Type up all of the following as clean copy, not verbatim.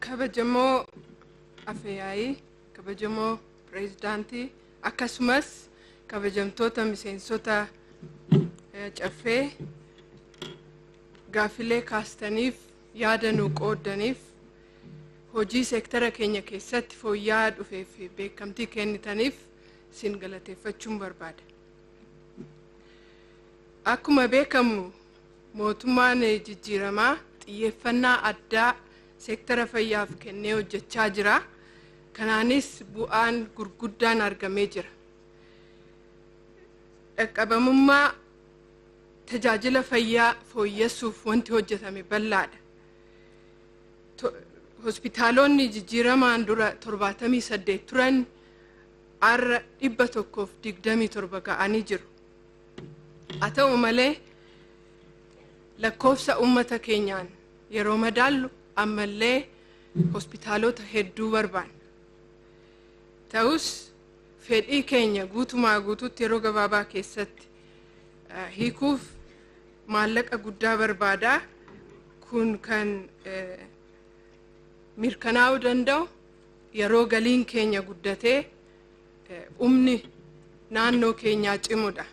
kabajamoo afyaayii kabajamoo pireezidaantii akkasumas kabajamtoota miseensota caffee gaafilee kaastaniif yaada nu qooddaniif hojii seektara keenya keessatti fooyya'aa dhufee fi beekamtii kennitaniif sin galateeffachuun barbaada. Akkuma beekamu mootummaan jijjiiramaa xiyyeeffannaa addaa seektara fayyaaf kennee hojjechaa jira. Kanaanis bu'aan gurguddaan argamee jira. Dhaqqabamummaa tajaajila fayyaa fooyyessuuf wanti hojjetame bal'aadha. Hospitaalonni jijjiiramaan dura 78 turan har'a 127 ga'anii jiru. Haa ta'u malee lakkoofsa uummata keenyaan yeroo madaallu ammallee hospitaalota hedduu barbaanna. Ta'us fedhii keenya guutumaa guutuutti yeroo gabaabaa keessatti hiikuuf maallaqa guddaa barbaada. Kun kan mirkanaa'uu danda'u yeroo galiin keenya guddatee humni naannoo keenyaa cimudha.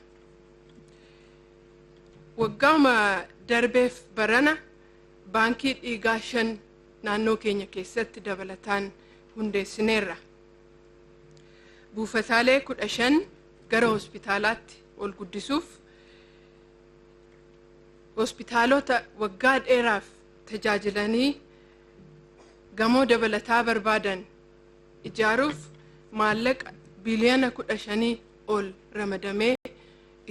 Waggaama darbeef barana baankii dhiigaa 5 naannoo keenya keessatti dabalataan hundeessineerra. Buufataalee 15 gara hospitaalaatti ol guddisuuf hospitaalota waggaa dheeraaf tajaajilanii gamoo dabalataa barbaadan ijaaruuf maallaqa biliyoona 15 ol ramadamee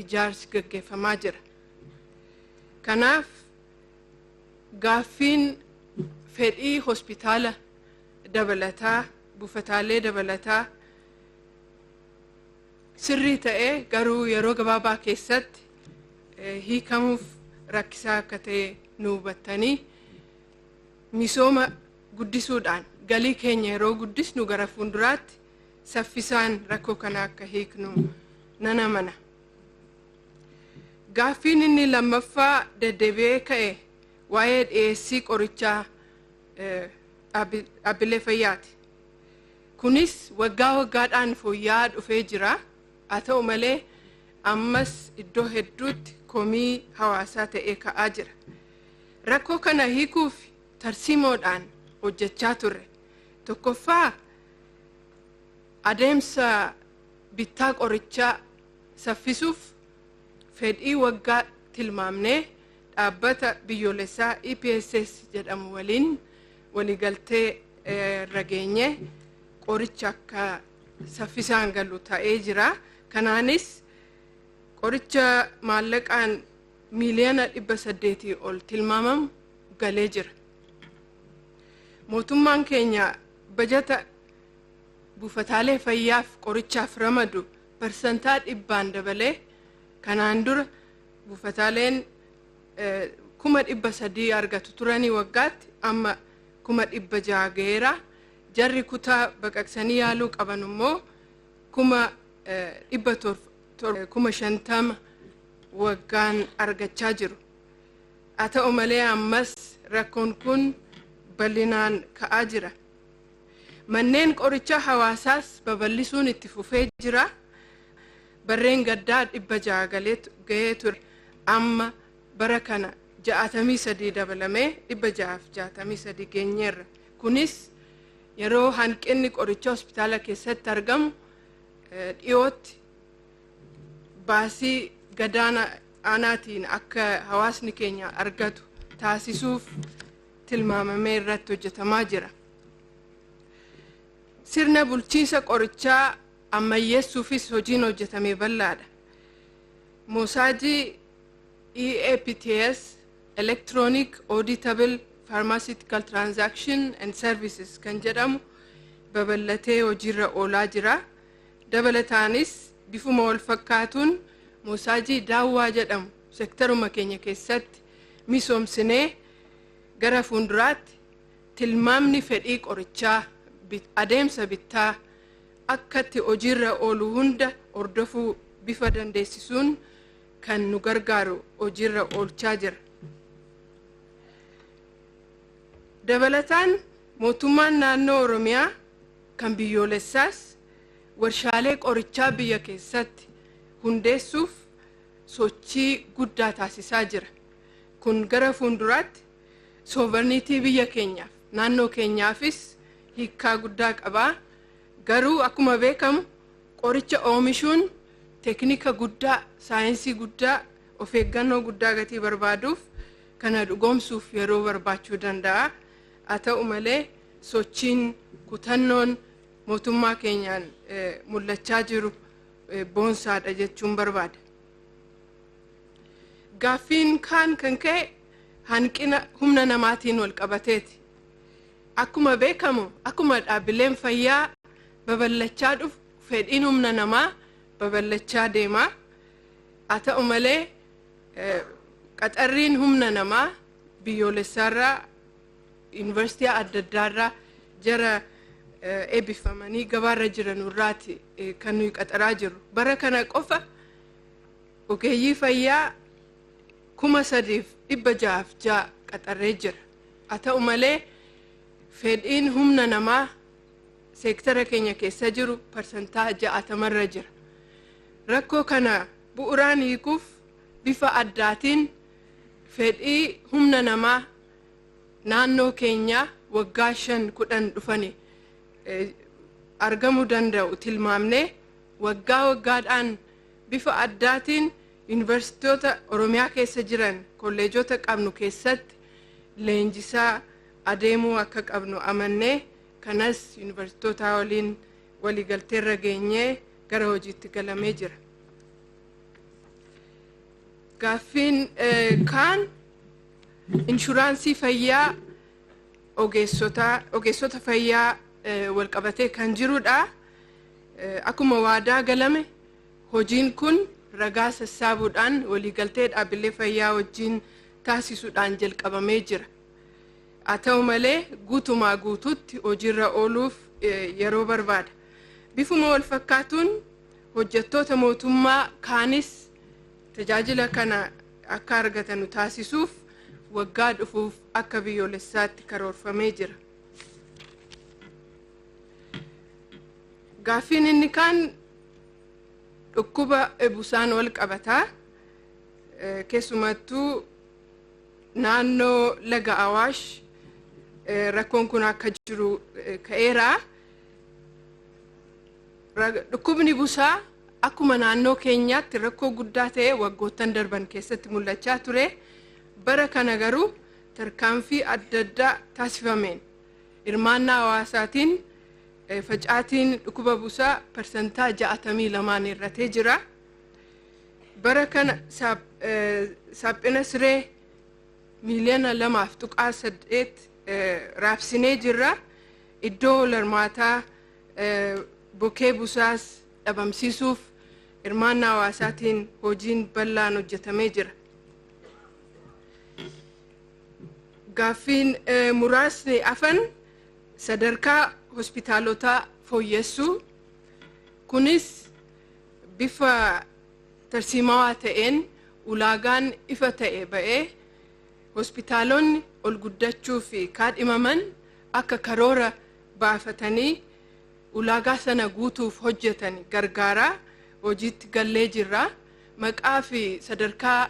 ijaarsi gaggeeffamaa jira. Kanaaf gaaffiin fedhii hospitaala dabalataa buufataalee dabalataa sirrii ta'ee garuu yeroo gabaabaa keessatti hiikamuuf rakkisaa akka ta'e nu hubattanii misooma guddisuudhaan galii keenya yeroo guddisnu gara fuulduraatti saffisaan rakkoo kana akka hiiknu nan amana. Gaaffiin inni lammaffaa deddeebi'ee ka'e waa'ee dhiyeessii qorichaa dhaabbilee fayyaati. Kunis waggaa waggaadhaan fooyya'aa dhufee jira. Haa ta'u malee ammas iddoo hedduutti komii hawaasaa ta'ee ka'aa jira. Rakkoo kana hiikuuf tarsiimoodhaan hojjechaa turre. Tokkoffaa adeemsa bittaa qorichaa saffisuuf fedhii waggaa tilmaamnee dhaabbata biyyoolessaa EPSS jedhamu waliin waliigaltee irra geenye qoricha akka saffisaan galu ta'ee jira. Kanaanis qoricha maallaqaan miliyoona 800 ol tilmaamamu galee jira. Mootummaan keenya bajata buufataalee fayyaaf qorichaaf ramadu parsantaa 100 dabalee kanaan dura buufataaleen 300,000 argatu turanii waggaatti amma 600,000 ga'eera. Jarri kutaa baqaqsanii yaaluu qaban immoo 750,000 waggaan argachaa jiru. Haa ta'u malee ammas rakkoon kun bal'inaan ka'aa jira. Manneen qorichaa hawaasaas babal'isuun itti fufee jira. Barreen gaddaa 600 ga'ee ture. Amma bara kana 63 dabalamee 663 geenyeerra. Kunis yeroo hanqinni qoricha hospitaala keessatti argamu dhiyootti baasii gadaana aanaatiin akka hawaasni keenya argatu taasisuuf tilmaamamee irratti hojjetamaa jira. Sirna bulchiinsa qorichaa ammayyeessuufis hojiin hojjetamee bal'aadha. Mosaajii EAPTS Electronic Auditable Pharmaceutical Transaction and Services kan jedhamu babal'atee hojiirra oolaa jira. Dabalataanis bifuma wal fakkaatuun mosaajii daawwaa jedhamu seektaruma keenya keessatti misoomsinee gara fuulduraatti tilmaamni fedhii qorichaa adeemsa bittaa akkatti hojiirra oolu hunda hordofuu bifa dandeessisuun kan nu gargaaru hojiirra oolchaa jira. Dabalataan mootummaan naannoo Oromiyaa kan biyyoolessaas warshaalee qorichaa biyya keessatti hundeessuuf sochii guddaa taasisaa jira. Kun gara fuulduraatti sovereignty biyya keenyaaf naannoo keenyaafis hiikkaa guddaa qaba. Garuu akkuma beekamu qoricha oomishuun teknika guddaa, saayinsii guddaa, of eeggannoo guddaa gatii barbaaduuf kana dhugoomsuuf yeroo barbaachuu danda'a. Haa ta'u malee sochiin kutannoon mootummaa keenyaan mul'achaa jiru boonsaadha jechuun barbaada. Gaaffiin kaan kan ka'e hanqina humna namaatiin wal qabateeti. Akkuma beekamu akkuma dhaabbileen fayyaa babal'achaa dhufu fedhiin humna namaa babal'achaa deema. Haa ta'u malee qaxarriin humna namaa biyyoolessaarraa yuunivarsiitii adda addaarraa jara eebbifamanii gabaarra jiran irraati kan nuyi qaxaraa jirru. Bara kana qofa ogeeyyii fayyaa 3,606 qaxarree jira. Haa ta'u malee fedhiin humna namaa seektara keenya keessa jiru parsantaa 60 jira. Rakkoo kana bu'uuraan hiikuuf bifa addaatiin fedhii humna namaa naannoo keenya waggaa 5-10 dhufanii argamuu danda'u tilmaamne waggaa waggaadhaan bifa addaatiin yuunivarsiitota Oromiyaa keessa jiran kolleejota qabnu keessatti leenjisaa adeemuu akka qabnu amannee kanas yuunivarsiitota waliin waliigalteerra geenyee gara hojiitti galamee jira. Gaaffiin kaan inshuraansii fayyaa ogeessota fayyaa wal qabatee kan jirudha. Akkuma waadaa galame hojiin kun ragaa sassaabuudhaan waliigaltee dhaabbilee fayyaa wajjin taasisuudhaan jalqabamee jira. Haa ta'u malee guutumaa guutuutti hojiirra ooluuf yeroo barbaada. Bifuma wal fakkaatuun hojjettoota mootummaa kaanis tajaajila kana akka argatan taasisuuf waggaa dhufuuf akka biyyoolessaatti karoorfamee jira. Gaaffiin inni kaan dhukkuba busaan wal qabataa. Keessumattuu naannoo laga Awaash rakkoon kun akka jiru ka'eera. Dhukkubni busaa akkuma naannoo keenyaatti rakkoo guddaa ta'e waggoottan darban keessatti mul'achaa ture. Bara kana garuu tarkaanfii adda addaa taasifameen hirmaannaa hawaasaatiin facaatiin dhukkuba busaa parsantaa 62 irratee jira. Bara kana saaphina siree miliyoona 2.8 raabsinee jirra. Iddoo larmaataa bokee busaas dhabamsiisuuf hirmaannaa hawaasaatiin hojiin bal'aan hojjetamee jira. Gaaffiin muraasni afan sadarkaa hospitaalotaa fooyyessuu. Kunis bifa tarsiimawaa ta'een ulaagaan ifa ta'e ba'ee hospitaalonni ol guddachuu fi kaadhimaman akka karoora baafatanii ulaagaa sana guutuuf hojjetan gargaaraa hojiitti gallee jirra. Maqaa fi sadarkaa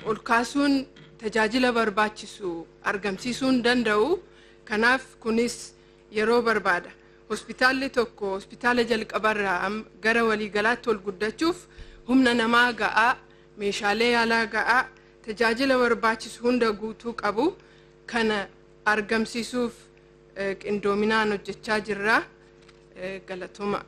ol kaasuun tajaajila barbaachisu argamsiisuun danda'u. Kanaaf kunis yeroo barbaada. Hospitaalli tokko hospitaala jalqabarraa gara waliigalaatti ol guddachuuf humna namaa ga'aa, meeshaalee yaalaa ga'aa, tajaajila barbaachisu hunda guutuu qabu. Kana argamsiisuuf qindoominaan hojjechaa jirra. Galatuma.